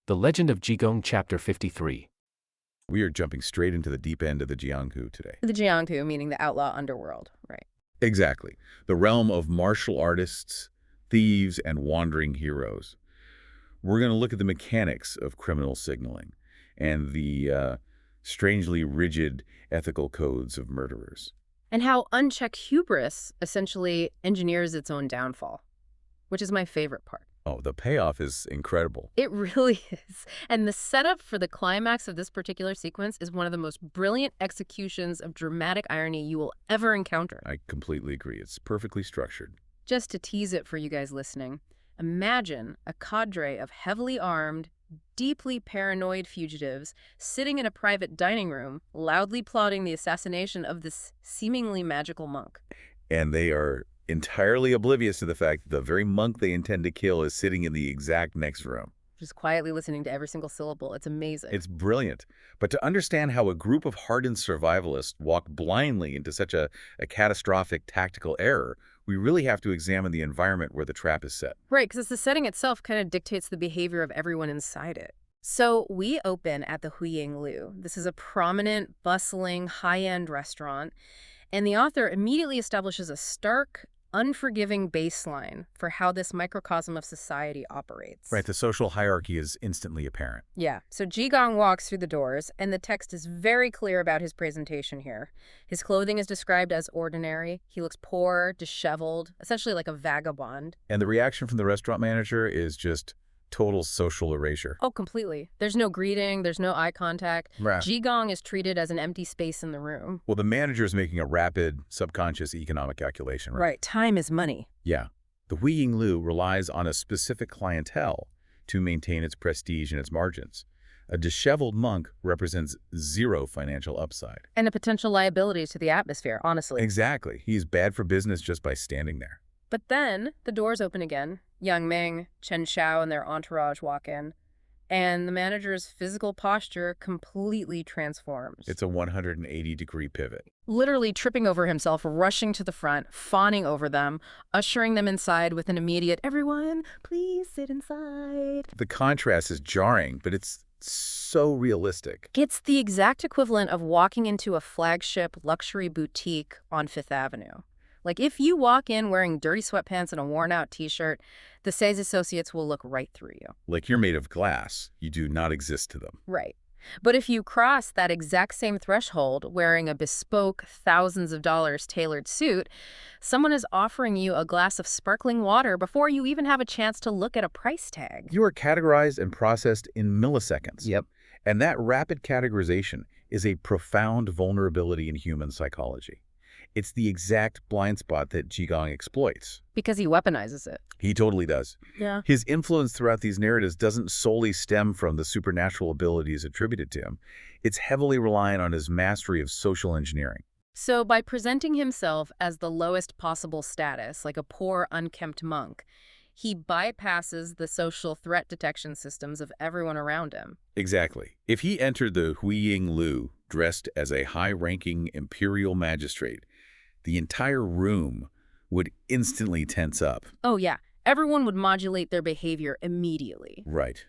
The Legend of Jigong, Chapter 53. We are jumping straight into the deep end of the Jianghu today. The Jianghu, meaning the outlaw underworld, right? Exactly. The realm of martial artists, thieves, and wandering heroes. We're going to look at the mechanics of criminal signaling and the strangely rigid ethical codes of murderers. And how unchecked hubris essentially engineers its own downfall, which is my favorite part. Oh, the payoff is incredible. It really is. And the setup for the climax of this particular sequence is one of the most brilliant executions of dramatic irony you will ever encounter. I completely agree. It's perfectly structured. Just to tease it for you guys listening, imagine a cadre of heavily armed, deeply paranoid fugitives sitting in a private dining room, loudly plotting the assassination of this seemingly magical monk. And they are entirely oblivious to the fact that the very monk they intend to kill is sitting in the exact next room. Just quietly listening to every single syllable. It's amazing. It's brilliant. But to understand how a group of hardened survivalists walk blindly into such a catastrophic tactical error, we really have to examine the environment where the trap is set. Right, because the setting itself kind of dictates the behavior of everyone inside it. So we open at the Huying Lu. This is a prominent, bustling, high-end restaurant, and the author immediately establishes a stark, unforgiving baseline for how this microcosm of society operates. Right, the social hierarchy is instantly apparent. Yeah, so Jigong walks through the doors, and the text is very clear about his presentation here. His clothing is described as ordinary. He looks poor, disheveled, essentially like a vagabond. And the reaction from the restaurant manager is just total social erasure. Oh, completely. There's no greeting, there's no eye contact. Right. Jigong is treated as an empty space in the room. Well, the manager is making a rapid, subconscious economic calculation, right? Right, time is money. Yeah. The Huying Lu relies on a specific clientele to maintain its prestige and its margins. A disheveled monk represents zero financial upside. And a potential liability to the atmosphere, honestly. Exactly. He's bad for business just by standing there. But then the doors open again. Yang Ming, Chen Xiao, and their entourage walk in, and the manager's physical posture completely transforms. It's a 180-degree pivot. Literally tripping over himself, rushing to the front, fawning over them, ushering them inside with an immediate, "Everyone, please sit inside." The contrast is jarring, but it's so realistic. It's the exact equivalent of walking into a flagship luxury boutique on Fifth Avenue. Like, if you walk in wearing dirty sweatpants and a worn-out T-shirt, the sales associates will look right through you. Like you're made of glass. You do not exist to them. Right. But if you cross that exact same threshold wearing a bespoke, thousands of dollars tailored suit, someone is offering you a glass of sparkling water before you even have a chance to look at a price tag. You are categorized and processed in milliseconds. Yep. And that rapid categorization is a profound vulnerability in human psychology. It's the exact blind spot that Jigong exploits. Because he weaponizes it. He totally does. Yeah. His influence throughout these narratives doesn't solely stem from the supernatural abilities attributed to him. It's heavily reliant on his mastery of social engineering. So by presenting himself as the lowest possible status, like a poor, unkempt monk, he bypasses the social threat detection systems of everyone around him. Exactly. If he entered the Huying Lu dressed as a high-ranking imperial magistrate, the entire room would instantly tense up. Oh, yeah. Everyone would modulate their behavior immediately. Right.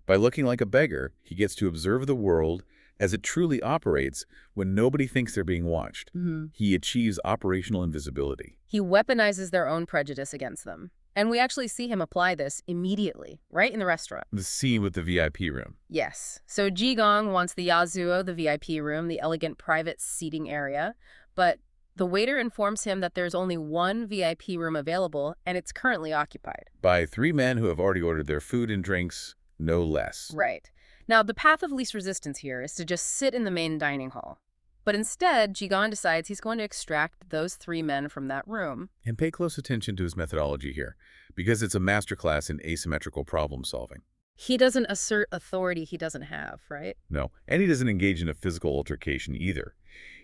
By looking like a beggar, he gets to observe the world as it truly operates when nobody thinks they're being watched. He achieves operational invisibility. He weaponizes their own prejudice against them. And we actually see him apply this immediately, right in the restaurant. The scene with the VIP room. Yes. So Jigong wants the Yazuo, the VIP room, the elegant private seating area, but the waiter informs him that there's only one VIP room available, and it's currently occupied. By 3 men who have already ordered their food and drinks, no less. Right. Now, the path of least resistance here is to just sit in the main dining hall. But instead, Jigong decides he's going to extract those 3 men from that room. And pay close attention to his methodology here, because it's a masterclass in asymmetrical problem solving. He doesn't assert authority he doesn't have, right? No, and he doesn't engage in a physical altercation either.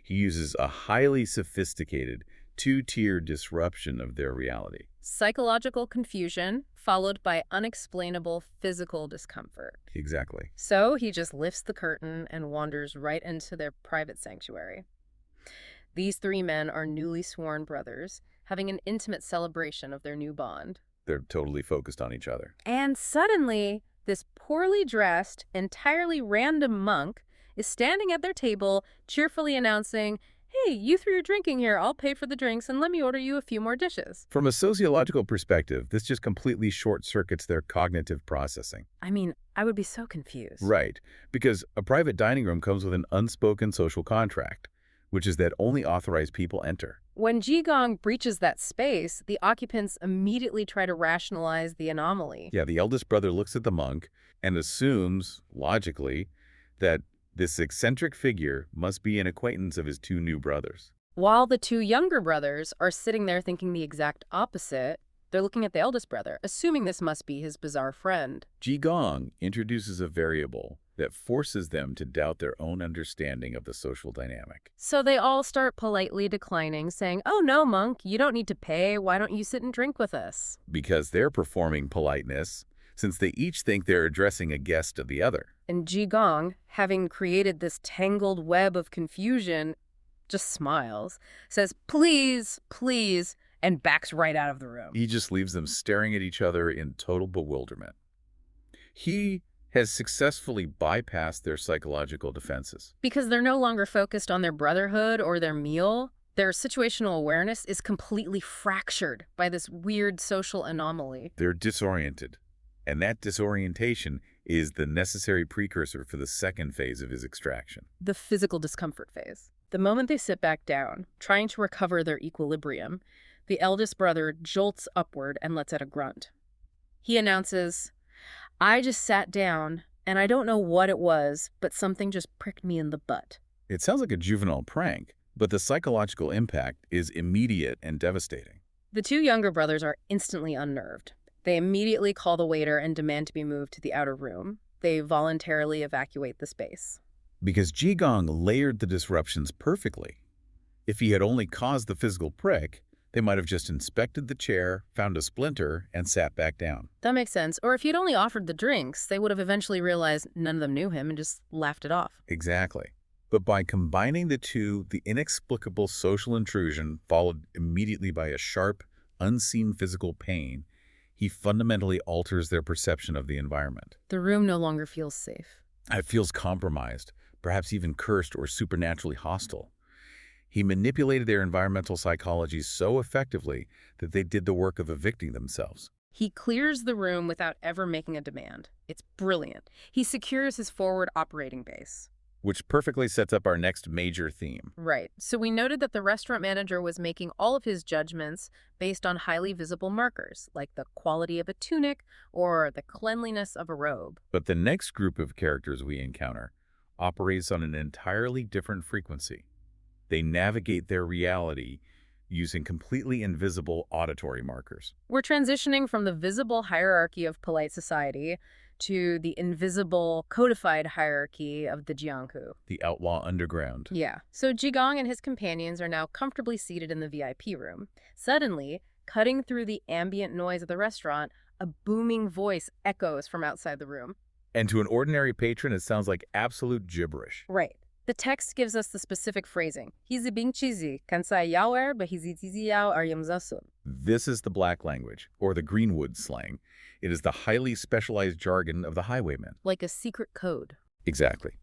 He uses a highly sophisticated, 2-tier disruption of their reality. Psychological confusion followed by unexplainable physical discomfort. Exactly. So he just lifts the curtain and wanders right into their private sanctuary. These 3 men are newly sworn brothers, having an intimate celebration of their new bond. They're totally focused on each other. And suddenly, This poorly dressed, entirely random monk is standing at their table, cheerfully announcing, "Hey, you threw your drinking here. I'll pay for the drinks and let me order you a few more dishes." From a sociological perspective, this just completely short-circuits their cognitive processing. I mean, I would be so confused. Right, because a private dining room comes with an unspoken social contract, which is that only authorized people enter. When Jigong breaches that space, the occupants immediately try to rationalize the anomaly. Yeah, the eldest brother looks at the monk and assumes, logically, that this eccentric figure must be an acquaintance of his two new brothers. While the two younger brothers are sitting there thinking the exact opposite, they're looking at the eldest brother, assuming this must be his bizarre friend. Jigong introduces a variable that forces them to doubt their own understanding of the social dynamic. So they all start politely declining, saying, "Oh no, monk, you don't need to pay. Why don't you sit and drink with us?" Because they're performing politeness, since they each think they're addressing a guest of the other. And Jigong, having created this tangled web of confusion, just smiles, says, "Please, please," and backs right out of the room. He just leaves them staring at each other in total bewilderment. He has successfully bypassed their psychological defenses. Because they're no longer focused on their brotherhood or their meal, their situational awareness is completely fractured by this weird social anomaly. They're disoriented, and that disorientation is the necessary precursor for the second phase of his extraction. The physical discomfort phase. The moment they sit back down, trying to recover their equilibrium, the eldest brother jolts upward and lets out a grunt. He announces, "I just sat down, and I don't know what it was, but something just pricked me in the butt." It sounds like a juvenile prank, but the psychological impact is immediate and devastating. The two younger brothers are instantly unnerved. They immediately call the waiter and demand to be moved to the outer room. They voluntarily evacuate the space. Because Jigong layered the disruptions perfectly. If he had only caused the physical prick, they might have just inspected the chair, found a splinter, and sat back down. That makes sense. Or if he'd only offered the drinks, they would have eventually realized none of them knew him and just laughed it off. Exactly. But by combining the two, the inexplicable social intrusion followed immediately by a sharp, unseen physical pain, he fundamentally alters their perception of the environment. The room no longer feels safe. It feels compromised, perhaps even cursed or supernaturally hostile. He manipulated their environmental psychology so effectively that they did the work of evicting themselves. He clears the room without ever making a demand. It's brilliant. He secures his forward operating base. Which perfectly sets up our next major theme. Right. So we noted that the restaurant manager was making all of his judgments based on highly visible markers, like the quality of a tunic or the cleanliness of a robe. But the next group of characters we encounter operates on an entirely different frequency. They navigate their reality using completely invisible auditory markers. We're transitioning from the visible hierarchy of polite society to the invisible codified hierarchy of the Jianghu. The outlaw underground. Yeah. So Jigong and his companions are now comfortably seated in the VIP room. Suddenly, cutting through the ambient noise of the restaurant, a booming voice echoes from outside the room. And to an ordinary patron, it sounds like absolute gibberish. Right. The text gives us the specific phrasing. Hizi bing chizi, kansai yaoer, behizi tizi yao aryamzasun. This is the black language, or the Greenwood slang. It is the highly specialized jargon of the highwaymen. Like a secret code. Exactly.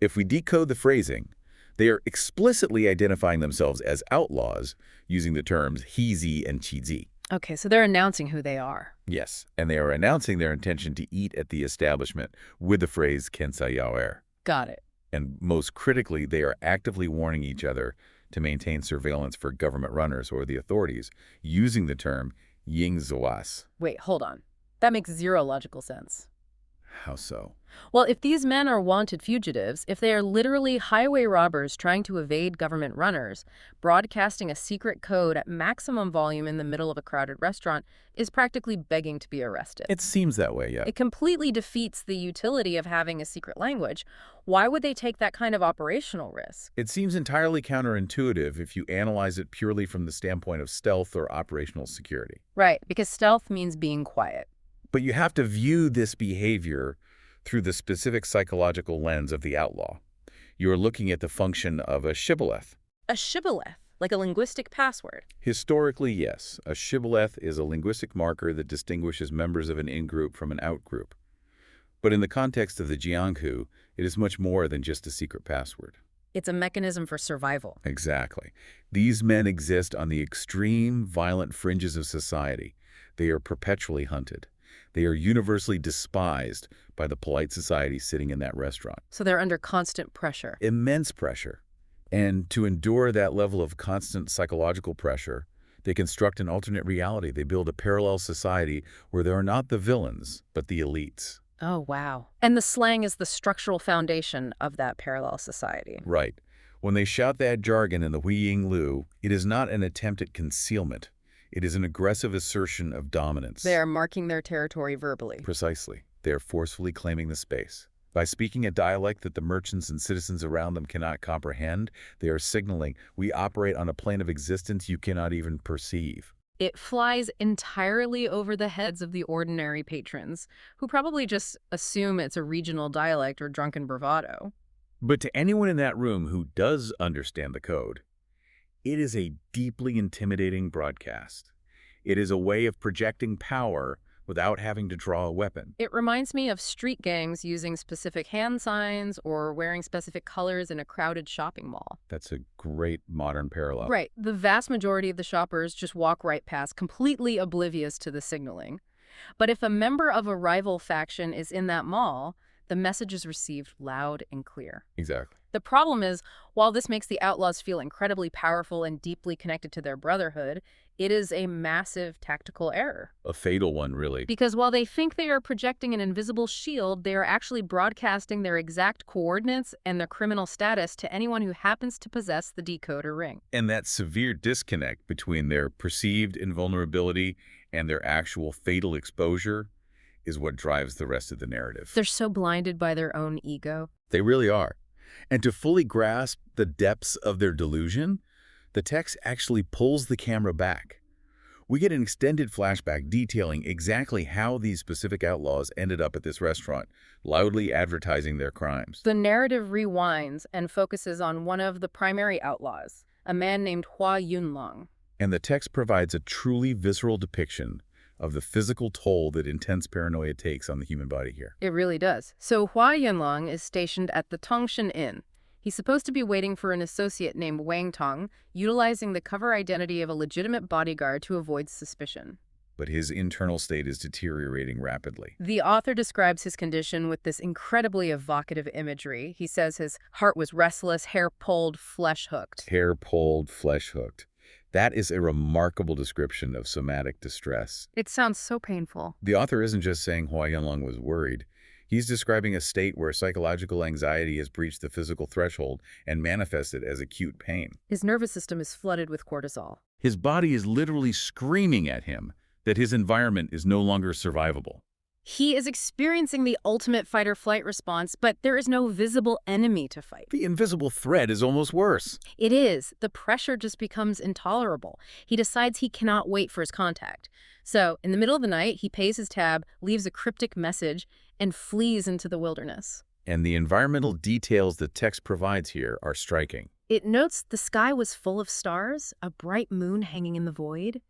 If we decode the phrasing, they are explicitly identifying themselves as outlaws using the terms hizi and chizi. Okay, so they're announcing who they are. Yes, and they are announcing their intention to eat at the establishment with the phrase kensai yaoer. Got it. And most critically, they are actively warning each other to maintain surveillance for government runners or the authorities using the term ying zoas. Wait, hold on. That makes zero logical sense. How so? Well, if these men are wanted fugitives, if they are literally highway robbers trying to evade government runners, broadcasting a secret code at maximum volume in the middle of a crowded restaurant is practically begging to be arrested. It seems that way, yeah. It completely defeats the utility of having a secret language. Why would they take that kind of operational risk? It seems entirely counterintuitive if you analyze it purely from the standpoint of stealth or operational security. Right, because stealth means being quiet. But you have to view this behavior through the specific psychological lens of the outlaw. You're looking at the function of a shibboleth. A shibboleth, like a linguistic password. Historically, yes. A shibboleth is a linguistic marker that distinguishes members of an in-group from an out-group. But in the context of the Jianghu, it is much more than just a secret password. It's a mechanism for survival. Exactly. These men exist on the extreme, violent fringes of society. They are perpetually hunted. They are universally despised by the polite society sitting in that restaurant. So they're under constant pressure. Immense pressure. And to endure that level of constant psychological pressure, they construct an alternate reality. They build a parallel society where there are not the villains, but the elites. Oh, wow. And the slang is the structural foundation of that parallel society. Right. When they shout that jargon in the Huiying Lu, it is not an attempt at concealment. It is an aggressive assertion of dominance. They are marking their territory verbally. Precisely. They are forcefully claiming the space. By speaking a dialect that the merchants and citizens around them cannot comprehend, they are signaling, we operate on a plane of existence you cannot even perceive. It flies entirely over the heads of the ordinary patrons, who probably just assume it's a regional dialect or drunken bravado. But to anyone in that room who does understand the code, it is a deeply intimidating broadcast. It is a way of projecting power without having to draw a weapon. It reminds me of street gangs using specific hand signs or wearing specific colors in a crowded shopping mall. That's a great modern parallel. Right. The vast majority of the shoppers just walk right past, completely oblivious to the signaling. But if a member of a rival faction is in that mall, the message is received loud and clear. Exactly. The problem is, while this makes the outlaws feel incredibly powerful and deeply connected to their brotherhood, it is a massive tactical error. A fatal one, really. Because while they think they are projecting an invisible shield, they are actually broadcasting their exact coordinates and their criminal status to anyone who happens to possess the decoder ring. And that severe disconnect between their perceived invulnerability and their actual fatal exposure is what drives the rest of the narrative. They're so blinded by their own ego. They really are. And to fully grasp the depths of their delusion, the text actually pulls the camera back. We get an extended flashback detailing exactly how these specific outlaws ended up at this restaurant, loudly advertising their crimes. The narrative rewinds and focuses on one of the primary outlaws, a man named Yunlong. And the text provides a truly visceral depiction of the physical toll that intense paranoia takes on the human body here. It really does. So Yunlong is stationed at the Tongshan Inn. He's supposed to be waiting for an associate named Wang Tong, utilizing the cover identity of a legitimate bodyguard to avoid suspicion. But his internal state is deteriorating rapidly. The author describes his condition with this incredibly evocative imagery. He says his heart was restless, hair pulled, flesh hooked. Hair pulled, flesh hooked. That is a remarkable description of somatic distress. It sounds so painful. The author isn't just saying Hua Yunlong was worried. He's describing a state where psychological anxiety has breached the physical threshold and manifested as acute pain. His nervous system is flooded with cortisol. His body is literally screaming at him that his environment is no longer survivable. He is experiencing the ultimate fight-or-flight response, but there is no visible enemy to fight. The invisible threat is almost worse. It is. The pressure just becomes intolerable. He decides he cannot wait for his contact. So, in the middle of the night, he pays his tab, leaves a cryptic message, and flees into the wilderness. And the environmental details the text provides here are striking. It notes the sky was full of stars, a bright moon hanging in the void.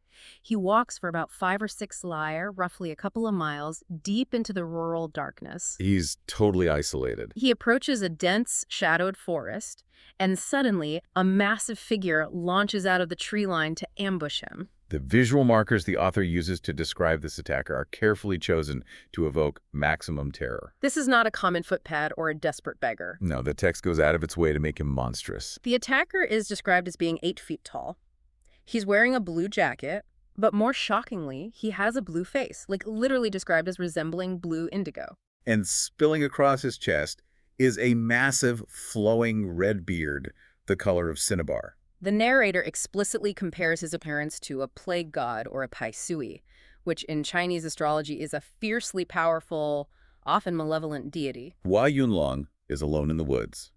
He walks for about 5 or 6 lyre, roughly a couple of miles, deep into the rural darkness. He's totally isolated. He approaches a dense, shadowed forest, and suddenly, a massive figure launches out of the tree line to ambush him. The visual markers the author uses to describe this attacker are carefully chosen to evoke maximum terror. This is not a common footpad or a desperate beggar. No, the text goes out of its way to make him monstrous. The attacker is described as being 8 feet tall. He's wearing a blue jacket, but more shockingly, he has a blue face, like literally described as resembling blue indigo. And spilling across his chest is a massive, flowing red beard, the color of cinnabar. The narrator explicitly compares his appearance to a plague god or a paisui, which in Chinese astrology is a fiercely powerful, often malevolent deity. Hua Yunlong is alone in the woods,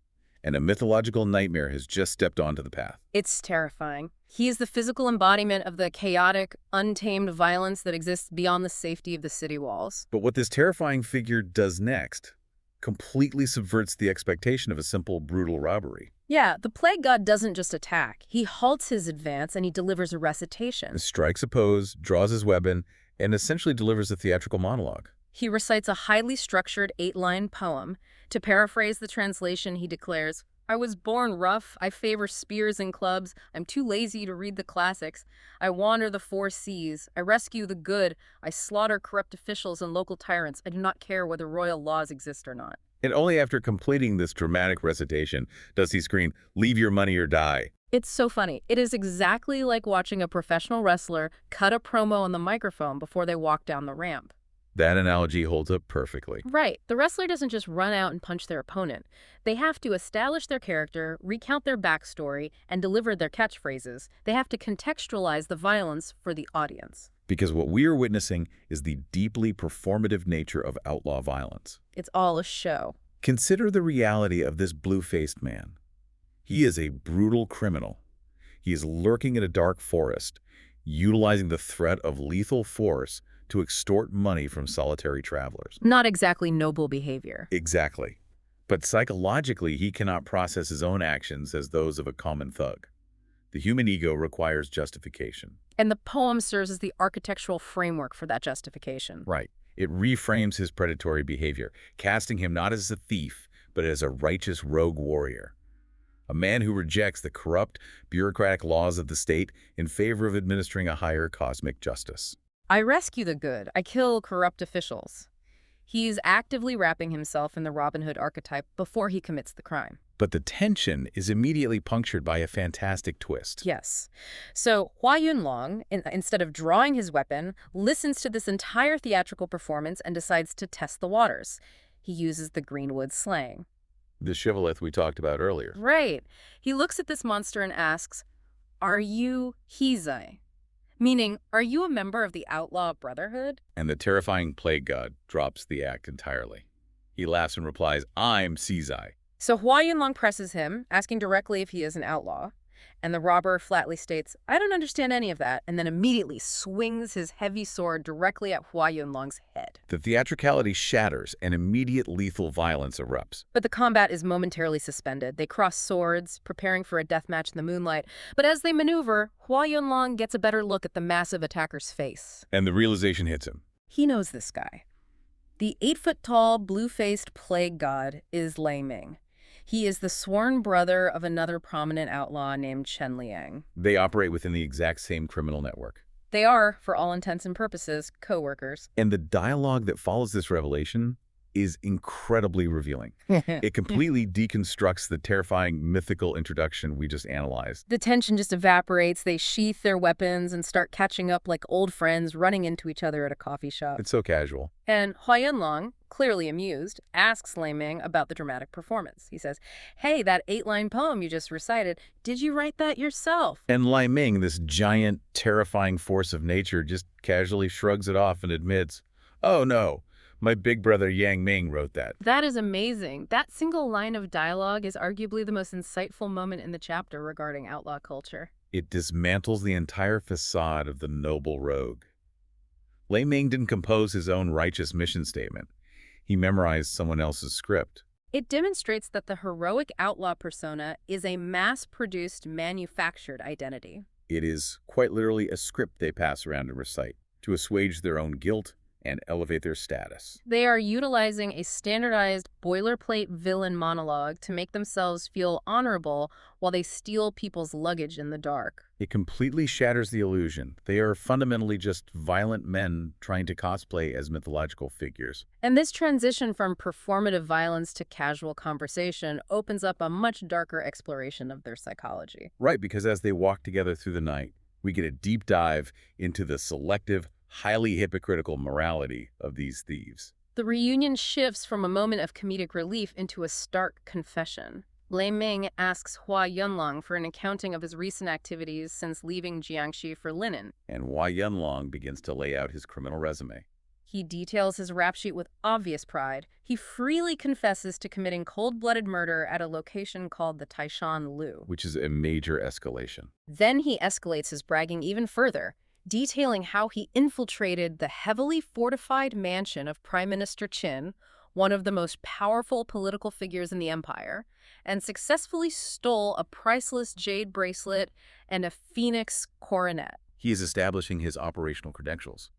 and a mythological nightmare has just stepped onto the path. It's terrifying. He is the physical embodiment of the chaotic, untamed violence that exists beyond the safety of the city walls. But what this terrifying figure does next completely subverts the expectation of a simple, brutal robbery. Yeah, the plague god doesn't just attack. He halts his advance and he delivers a recitation. He strikes a pose, draws his weapon, and essentially delivers a theatrical monologue. He recites a highly structured 8-line poem. To paraphrase the translation, he declares, "I was born rough, I favor spears and clubs, I'm too lazy to read the classics. I wander the 4 seas, I rescue the good, I slaughter corrupt officials and local tyrants. I do not care whether royal laws exist or not." And only after completing this dramatic recitation does he scream, "Leave your money or die." It's so funny. It is exactly like watching a professional wrestler cut a promo on the microphone before they walk down the ramp. That analogy holds up perfectly. Right. The wrestler doesn't just run out and punch their opponent. They have to establish their character, recount their backstory, and deliver their catchphrases. They have to contextualize the violence for the audience. Because what we are witnessing is the deeply performative nature of outlaw violence. It's all a show. Consider the reality of this blue-faced man. He is a brutal criminal. He is lurking in a dark forest, utilizing the threat of lethal force to extort money from solitary travelers. Not exactly noble behavior. Exactly. But psychologically, he cannot process his own actions as those of a common thug. The human ego requires justification. And the poem serves as the architectural framework for that justification. Right. It reframes his predatory behavior, casting him not as a thief, but as a righteous rogue warrior. A man who rejects the corrupt, bureaucratic laws of the state in favor of administering a higher cosmic justice. I rescue the good. I kill corrupt officials. He's actively wrapping himself in the Robin Hood archetype before he commits the crime. But the tension is immediately punctured by a fantastic twist. Yes. So Yunlong, instead of drawing his weapon, listens to this entire theatrical performance and decides to test the waters. He uses the Greenwood slang. The shibboleth we talked about earlier. Right. He looks at this monster and asks, "Are you Hizai?" Meaning, are you a member of the Outlaw Brotherhood? And the terrifying plague god drops the act entirely. He laughs and replies, "I'm Sizai." So Yunlong presses him, asking directly if he is an outlaw. And the robber flatly states, "I don't understand any of that," and then immediately swings his heavy sword directly at Yunlong's head. The theatricality shatters and immediate lethal violence erupts. But the combat is momentarily suspended. They cross swords, preparing for a deathmatch in the moonlight. But as they maneuver, Yunlong gets a better look at the massive attacker's face. And the realization hits him. He knows this guy. The 8-foot-tall, blue-faced plague god is Lei Ming. He is the sworn brother of another prominent outlaw named Chen Liang. They operate within the exact same criminal network. They are, for all intents and purposes, co-workers. And the dialogue that follows this revelation is incredibly revealing. It completely deconstructs the terrifying mythical introduction we just analyzed. The tension just evaporates. They sheath their weapons and start catching up like old friends running into each other at a coffee shop. It's so casual. And Yunlong, clearly amused, asks Lei Ming about the dramatic performance. He says, "Hey, that 8-line poem you just recited, did you write that yourself?" And Lei Ming, this giant, terrifying force of nature, just casually shrugs it off and admits, "Oh no, my big brother Yang Ming wrote that." That is amazing. That single line of dialogue is arguably the most insightful moment in the chapter regarding outlaw culture. It dismantles the entire facade of the noble rogue. Lei Ming didn't compose his own righteous mission statement. He memorized someone else's script. It demonstrates that the heroic outlaw persona is a mass-produced, manufactured identity. It is quite literally a script they pass around and recite to assuage their own guilt and elevate their status. They are utilizing a standardized boilerplate villain monologue to make themselves feel honorable while they steal people's luggage in the dark. It completely shatters the illusion. They are fundamentally just violent men trying to cosplay as mythological figures. And this transition from performative violence to casual conversation opens up a much darker exploration of their psychology. Right, because as they walk together through the night, we get a deep dive into the selective, highly hypocritical morality of these thieves. The reunion shifts from a moment of comedic relief into a stark confession. Lei Ming asks Yunlong for an accounting of his recent activities since leaving Jiangxi for linen. And Yunlong begins to lay out his criminal resume. He details his rap sheet with obvious pride. He freely confesses to committing cold-blooded murder at a location called the Taishan Lu. Which is a major escalation. Then he escalates his bragging even further, detailing how he infiltrated the heavily fortified mansion of Prime Minister Qin, one of the most powerful political figures in the empire, and successfully stole a priceless jade bracelet and a phoenix coronet. He is establishing his operational credentials.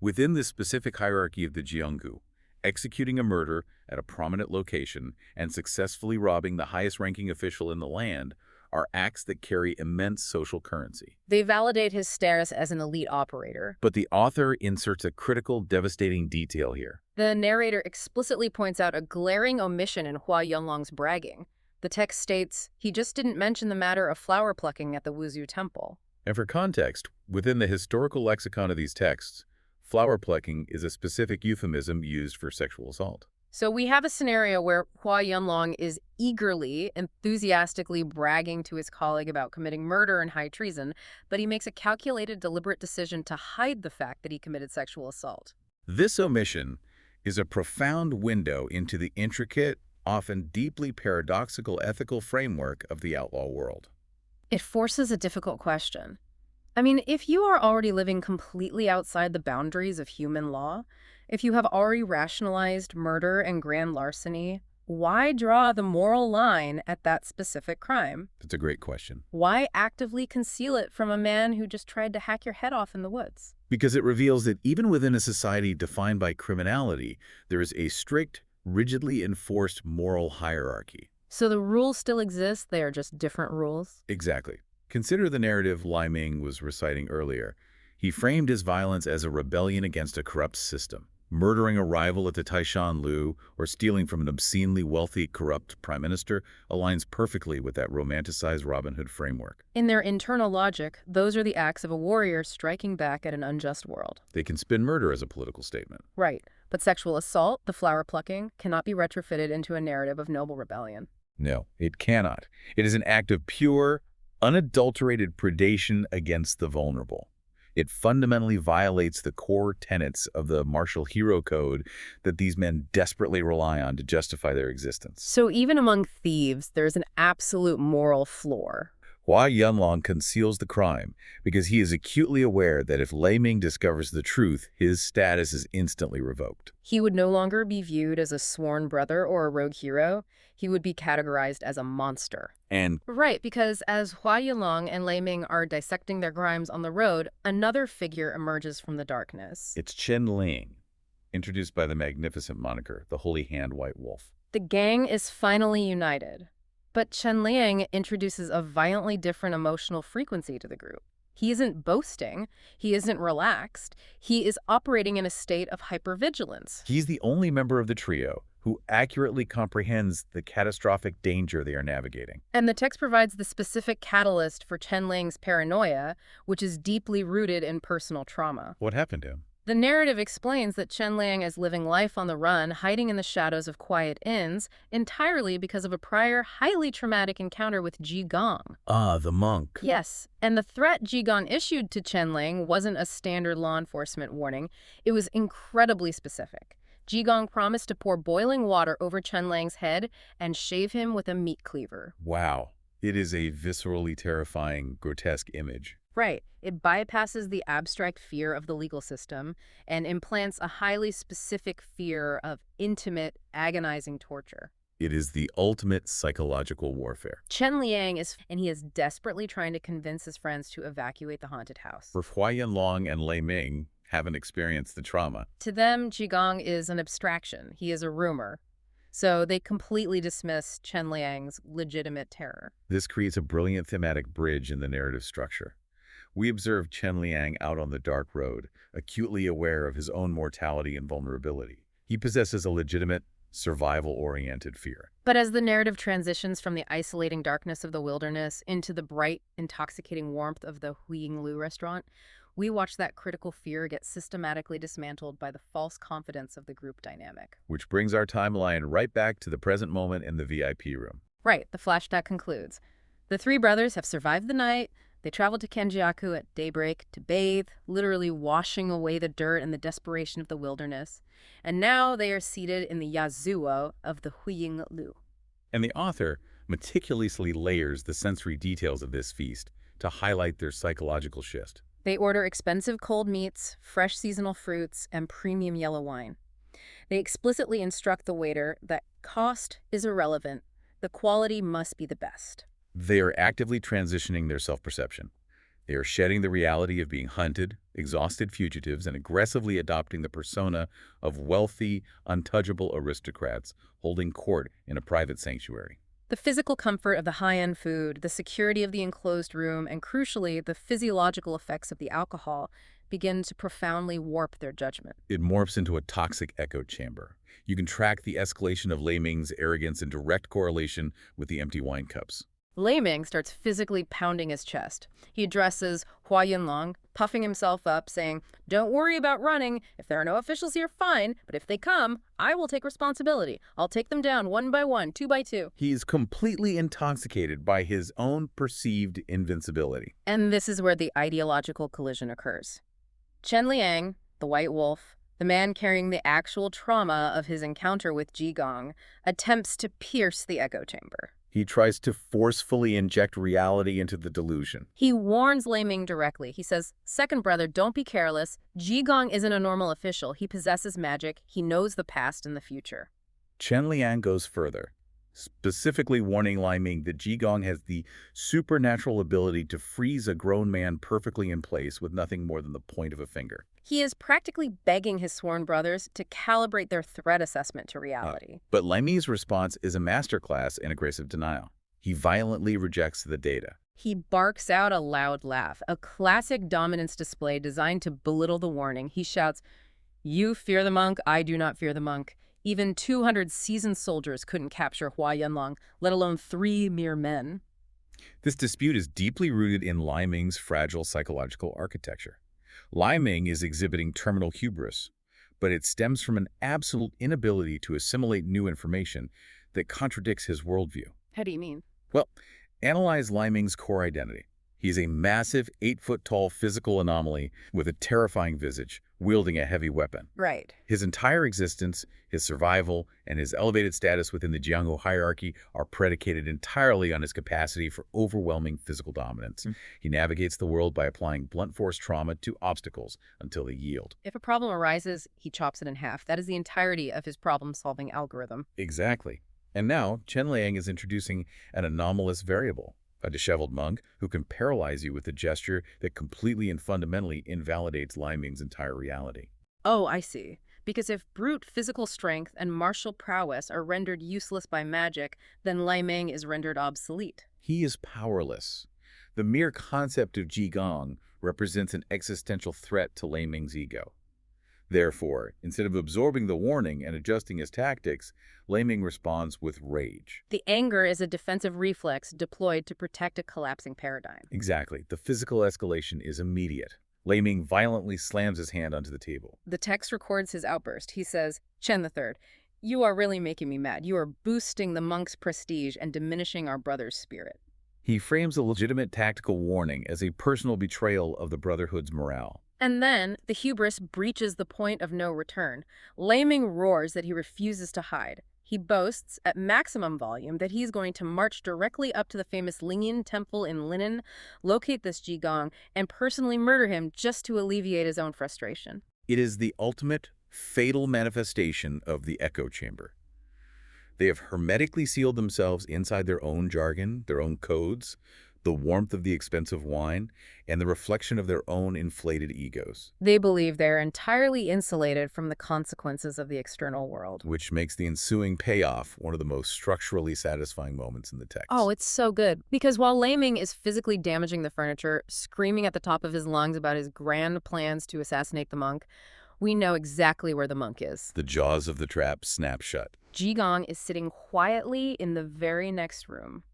Within this specific hierarchy of the Jianggu, executing a murder at a prominent location and successfully robbing the highest-ranking official in the land are acts that carry immense social currency. They validate his status as an elite operator. But the author inserts a critical, devastating detail here. The narrator explicitly points out a glaring omission in Hua Yunlong's bragging. The text states, he just didn't mention the matter of flower plucking at the Wuzhu temple. And for context, within the historical lexicon of these texts, flower plucking is a specific euphemism used for sexual assault. So we have a scenario where Hua Yunlong is eagerly, enthusiastically bragging to his colleague about committing murder and high treason, but he makes a calculated, deliberate decision to hide the fact that he committed sexual assault. This omission is a profound window into the intricate, often deeply paradoxical ethical framework of the outlaw world. It forces a difficult question. I mean, if you are already living completely outside the boundaries of human law, if you have already rationalized murder and grand larceny, why draw the moral line at that specific crime? That's a great question. Why actively conceal it from a man who just tried to hack your head off in the woods? Because it reveals that even within a society defined by criminality, there is a strict, rigidly enforced moral hierarchy. So the rules still exist, they are just different rules? Exactly. Consider the narrative Lai Ming was reciting earlier. He framed his violence as a rebellion against a corrupt system. Murdering a rival at the Taishan Lu or stealing from an obscenely wealthy, corrupt prime minister aligns perfectly with that romanticized Robin Hood framework. In their internal logic, those are the acts of a warrior striking back at an unjust world. They can spin murder as a political statement. Right, but sexual assault, the flower plucking, cannot be retrofitted into a narrative of noble rebellion. No, it cannot. It is an act of pure, unadulterated predation against the vulnerable. It fundamentally violates the core tenets of the martial hero code that these men desperately rely on to justify their existence. So even among thieves, there's an absolute moral floor. Hua Yunlong conceals the crime because he is acutely aware that if Lai Ming discovers the truth, his status is instantly revoked. He would no longer be viewed as a sworn brother or a rogue hero. He would be categorized as a monster. And Right, because as Hua Yunlong and Lai Ming are dissecting their crimes on the road, another figure emerges from the darkness. it's Chen Ling, introduced by the magnificent moniker, the Holy Hand White Wolf. The gang is finally united. But Chen Liang introduces a violently different emotional frequency to the group. He isn't boasting. He isn't relaxed. He is operating in a state of hypervigilance. He's the only member of the trio who accurately comprehends the catastrophic danger they are navigating. And the text provides the specific catalyst for Chen Liang's paranoia, which is deeply rooted in personal trauma. What happened to him? The narrative explains that Chen Liang is living life on the run, hiding in the shadows of quiet inns, entirely because of a prior, highly traumatic encounter with Jigong. Ah, the monk. Yes, and the threat Jigong issued to Chen Liang wasn't a standard law enforcement warning. It was incredibly specific. Jigong promised to pour boiling water over Chen Liang's head and shave him with a meat cleaver. Wow. It is a viscerally terrifying, grotesque image. Right. It bypasses the abstract fear of the legal system and implants a highly specific fear of intimate, agonizing torture. It is the ultimate psychological warfare. Chen Liang he is desperately trying to convince his friends to evacuate the haunted house. For Hua Yunlong and Lai Ming haven't experienced the trauma. To them, Jigong is an abstraction. He is a rumor. So they completely dismiss Chen Liang's legitimate terror. This creates a brilliant thematic bridge in the narrative structure. We observe Chen Liang out on the dark road, acutely aware of his own mortality and vulnerability. He possesses a legitimate, survival-oriented fear. But as the narrative transitions from the isolating darkness of the wilderness into the bright, intoxicating warmth of the Huiyinglu restaurant, we watch that critical fear get systematically dismantled by the false confidence of the group dynamic. Which brings our timeline right back to the present moment in the VIP room. Right, the flashback concludes. The three brothers have survived the night. They traveled to Kenjiaku at daybreak to bathe, literally washing away the dirt and the desperation of the wilderness. And now they are seated in the yazuo of the Huiyinglu. And the author meticulously layers the sensory details of this feast to highlight their psychological shift. They order expensive cold meats, fresh seasonal fruits, and premium yellow wine. They explicitly instruct the waiter that cost is irrelevant. The quality must be the best. They are actively transitioning their self-perception. They are shedding the reality of being hunted, exhausted fugitives, and aggressively adopting the persona of wealthy, untouchable aristocrats holding court in a private sanctuary. The physical comfort of the high-end food, the security of the enclosed room, and crucially, the physiological effects of the alcohol begin to profoundly warp their judgment. It morphs into a toxic echo chamber. You can track the escalation of Lei Ming's arrogance in direct correlation with the empty wine cups. Lei Ming starts physically pounding his chest. He addresses Hua Yunlong, puffing himself up, saying, "Don't worry about running. If there are no officials here, fine. But if they come, I will take responsibility. I'll take them down one by one, two by two." He's completely intoxicated by his own perceived invincibility. And this is where the ideological collision occurs. Chen Liang, the White Wolf, the man carrying the actual trauma of his encounter with Jigong, attempts to pierce the echo chamber. He tries to forcefully inject reality into the delusion. He warns Lei Ming directly. He says, "Second brother, don't be careless. Jigong isn't a normal official. He possesses magic. He knows the past and the future." Chen Liang goes further, specifically warning Lai Ming that Jigong has the supernatural ability to freeze a grown man perfectly in place with nothing more than the point of a finger. He is practically begging his sworn brothers to calibrate their threat assessment to reality. But Lai Ming's response is a masterclass in aggressive denial. He violently rejects the data. He barks out a loud laugh, a classic dominance display designed to belittle the warning. He shouts, "You fear the monk, I do not fear the monk. Even 200 seasoned soldiers couldn't capture Hua Yunlong, let alone 3 mere men." This dispute is deeply rooted in Lai Ming's fragile psychological architecture. Lai Ming is exhibiting terminal hubris, but it stems from an absolute inability to assimilate new information that contradicts his worldview. How do you mean? Well, analyze Lai Ming's core identity. He's a massive 8-foot-tall physical anomaly with a terrifying visage, wielding a heavy weapon. Right. His entire existence, his survival, and his elevated status within the Jianghu hierarchy are predicated entirely on his capacity for overwhelming physical dominance. He navigates the world by applying blunt force trauma to obstacles until they yield. If a problem arises, he chops it in half. That is the entirety of his problem-solving algorithm. Exactly. And now, Chen Liang is introducing an anomalous variable. A disheveled monk who can paralyze you with a gesture that completely and fundamentally invalidates Lai Ming's entire reality. Oh, I see. Because if brute physical strength and martial prowess are rendered useless by magic, then Lai Ming is rendered obsolete. He is powerless. The mere concept of Jigong represents an existential threat to Lai Ming's ego. Therefore, instead of absorbing the warning and adjusting his tactics, Lai Ming responds with rage. The anger is a defensive reflex deployed to protect a collapsing paradigm. Exactly. The physical escalation is immediate. Lai Ming violently slams his hand onto the table. The text records his outburst. He says, "Chen III, you are really making me mad. You are boosting the monk's prestige and diminishing our brother's spirit." He frames a legitimate tactical warning as a personal betrayal of the Brotherhood's morale. And then, the hubris breaches the point of no return. Lei Ming roars that he refuses to hide. He boasts, at maximum volume, that he's going to march directly up to the famous Lingyan Temple in Linen, locate this Jigong, and personally murder him just to alleviate his own frustration. It is the ultimate, fatal manifestation of the echo chamber. They have hermetically sealed themselves inside their own jargon, their own codes, the warmth of the expensive wine, and the reflection of their own inflated egos. They believe they're entirely insulated from the consequences of the external world. Which makes the ensuing payoff one of the most structurally satisfying moments in the text. Oh, it's so good. Because while Lei Ming is physically damaging the furniture, screaming at the top of his lungs about his grand plans to assassinate the monk, we know exactly where the monk is. The jaws of the trap snap shut. Jigong is sitting quietly in the very next room.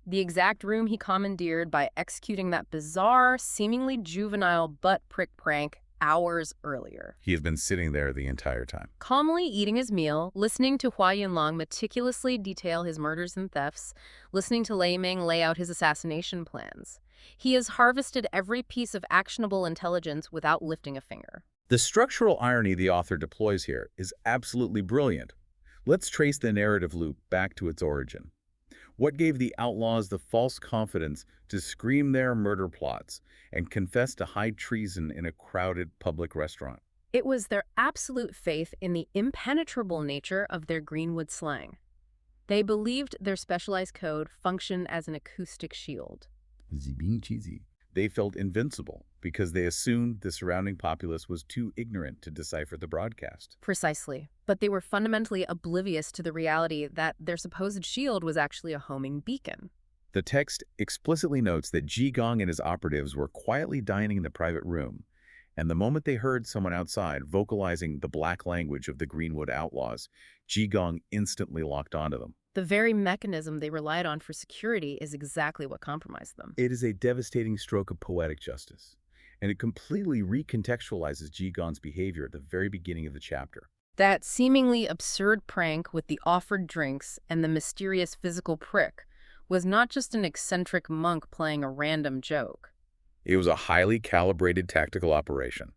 The exact room he commandeered by executing that bizarre, seemingly juvenile butt-prick prank hours earlier. He has been sitting there the entire time. Calmly eating his meal, listening to Hua Yunlong meticulously detail his murders and thefts, listening to Lei Ming lay out his assassination plans. He has harvested every piece of actionable intelligence without lifting a finger. The structural irony the author deploys here is absolutely brilliant. Let's trace the narrative loop back to its origin. What gave the outlaws the false confidence to scream their murder plots and confess to high treason in a crowded public restaurant? It was their absolute faith in the impenetrable nature of their Greenwood slang. They believed their specialized code functioned as an acoustic shield. Being cheesy. They felt invincible because they assumed the surrounding populace was too ignorant to decipher the broadcast. Precisely. But they were fundamentally oblivious to the reality that their supposed shield was actually a homing beacon. The text explicitly notes that Jigong and his operatives were quietly dining in the private room, and the moment they heard someone outside vocalizing the black language of the Greenwood outlaws, Jigong instantly locked onto them. The very mechanism they relied on for security is exactly what compromised them. It is a devastating stroke of poetic justice, and it completely recontextualizes Jigong's behavior at the very beginning of the chapter. That seemingly absurd prank with the offered drinks and the mysterious physical prick was not just an eccentric monk playing a random joke. It was a highly calibrated tactical operation.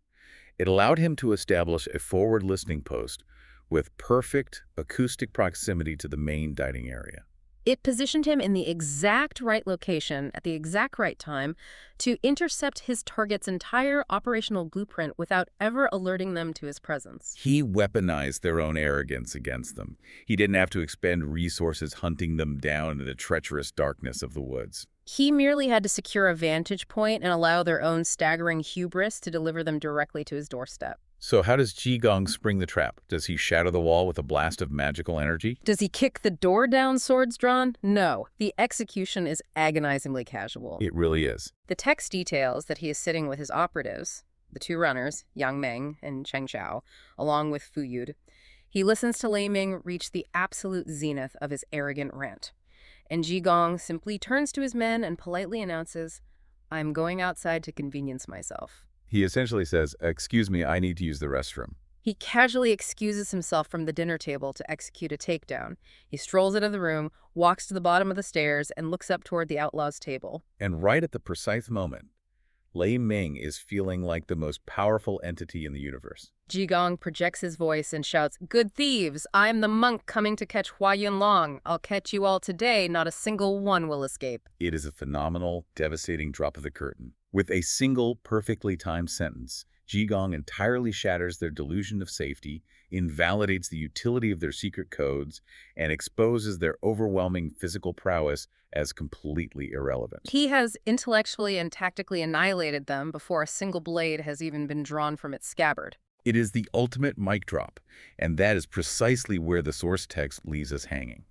It allowed him to establish a forward listening post with perfect acoustic proximity to the main dining area. It positioned him in the exact right location at the exact right time to intercept his target's entire operational blueprint without ever alerting them to his presence. He weaponized their own arrogance against them. He didn't have to expend resources hunting them down in the treacherous darkness of the woods. He merely had to secure a vantage point and allow their own staggering hubris to deliver them directly to his doorstep. So how does Jigong spring the trap? Does he shatter the wall with a blast of magical energy? Does he kick the door down, swords drawn? No. The execution is agonizingly casual. It really is. The text details that he is sitting with his operatives, the two runners, Yang Meng and Cheng Xiao, along with Fu Yud. He listens to Lei Ming reach the absolute zenith of his arrogant rant. And Jigong simply turns to his men and politely announces, "I'm going outside to convenience myself." He essentially says, "Excuse me, I need to use the restroom." He casually excuses himself from the dinner table to execute a takedown. He strolls out of the room, walks to the bottom of the stairs, and looks up toward the outlaw's table. And right at the precise moment, Lei Ming is feeling like the most powerful entity in the universe. Jigong projects his voice and shouts, "Good thieves! I am the monk coming to catch Yunlong. I'll catch you all today. Not a single one will escape." It is a phenomenal, devastating drop of the curtain. With a single, perfectly timed sentence, Jigong entirely shatters their delusion of safety, invalidates the utility of their secret codes, and exposes their overwhelming physical prowess as completely irrelevant. He has intellectually and tactically annihilated them before a single blade has even been drawn from its scabbard. It is the ultimate mic drop, and that is precisely where the source text leaves us hanging.